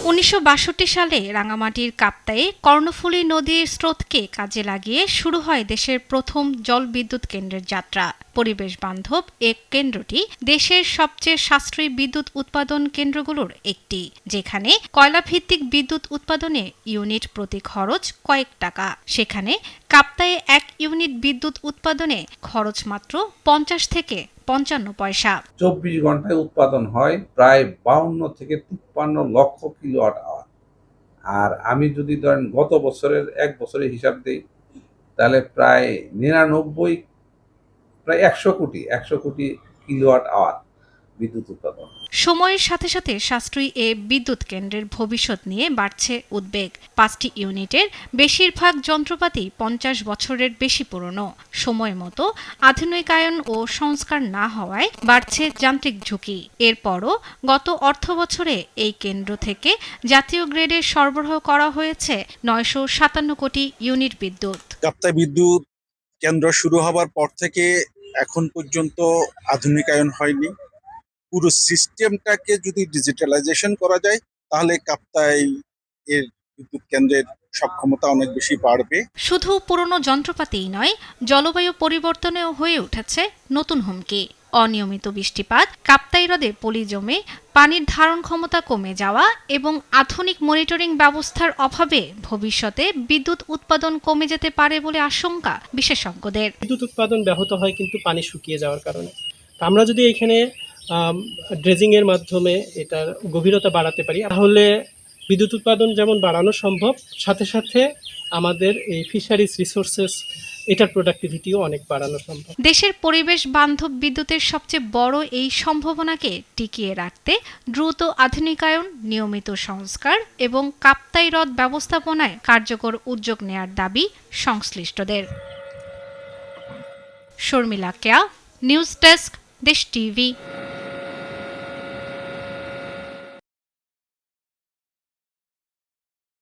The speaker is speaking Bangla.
১৯৬২ সালে রাঙামাটির কাপ্তাইয়ে কর্ণফুলী নদীর স্রোতকে কাজে লাগিয়ে শুরু হয় দেশের প্রথম জলবিদ্যুৎ কেন্দ্রের যাত্রা। পরিবেশ বান্ধব এ কেন্দ্রটি দেশের সবচেয়ে সাশ্রয়ী বিদ্যুৎ উৎপাদন কেন্দ্রগুলোর একটি, যেখানে কয়লাভিত্তিক বিদ্যুৎ উৎপাদনে ইউনিট প্রতি খরচ কয়েক টাকা। সেখানে কাপ্তাইয়ে ১ ইউনিট বিদ্যুৎ উৎপাদনে খরচ মাত্র ৫০ থেকে ৫৫ পয়সা। ২৪ ঘন্টায় উৎপাদন হয় প্রায় ৫২ থেকে ৫৩ লক্ষ কিলোওয়াট আওয়ার। আর আমি যদি ধরেন গত বছরের ১ বছরের হিসাব দিই, তাহলে প্রায় ৯৯ প্রায় ১০০ কোটি কিলোওয়াট আওয়ার বিদ্যুৎ উৎপাদন। সময়ের সাথে সাথে সাশ্রয়ী এ বিদ্যুৎ কেন্দ্রের ভবিষ্যৎ নিয়ে বাড়ছে উদ্বেগ। ৫টি ইউনিটের বেশিরভাগ যন্ত্রপাতি ৫০ বছরের বেশি পুরনো। সময় মতো আধুনিকায়ন ও সংস্কার না হওয়ায় বাড়ছে যান্ত্রিক ঝুঁকি। এরপরও গত অর্থবছরে এই কেন্দ্র থেকে জাতীয় গ্রেডে সরবরাহ করা হয়েছে ৯৫৭ কোটি ইউনিট বিদ্যুৎ। কাপ্তাই বিদ্যুৎ কেন্দ্র শুরু হবার পর থেকে এখন পর্যন্ত আধুনিকায়ন হয়নি। পুরো সিস্টেমটাকে যদি ডিজিটালাইজেশন করা যায়, তাহলে কাপ্তাই এর বিদ্যুৎ কেন্দ্রের সক্ষমতা অনেক বেশি বাড়বে। শুধু পুরনো যন্ত্রপাতিই নয়, জলবায়ু পরিবর্তনেও হয়ে উঠেছে নতুন হুমকি। অনিয়মিত বৃষ্টিপাত, কাপ্তাই হ্রদে পলি জমে পানির ধারণ ক্ষমতা কমে যাওয়া এবং আধুনিক মনিটরিং ব্যবস্থার অভাবে ভবিষ্যতে বিদ্যুৎ উৎপাদন কমে যেতে পারে বলে আশঙ্কা বিশেষজ্ঞদের। বিদ্যুৎ উৎপাদন ব্যাহত হয় কিন্তু পানি শুকিয়ে যাওয়ার কারণে। আমরা যদি এখানে ড্রেজিং এর মাধ্যমে এটার গভীরতা বাড়াতে পারি, তাহলে বিদ্যুৎ উৎপাদন যেমন বাড়ানো সম্ভব, সাথে সাথে আমাদের এই ফিশারিজ রিসোর্সেস এটার প্রোডাক্টিভিটিও অনেক বাড়ানো সম্ভব। দেশের পরিবেশ বান্ধব বিদ্যুতের সবচেয়ে বড় এই সম্ভাবনাকে টিকিয়ে রাখতে দ্রুত আধুনিকায়ন, নিয়মিত সংস্কার এবং কাপ্তাই হ্রদ ব্যবস্থাপনায় কার্যকর উদ্যোগ নেয়ার দাবি সংশ্লিষ্টদের। শর্মিলা কেয়া, নিউজ ডেস্ক, দেশ টিভি।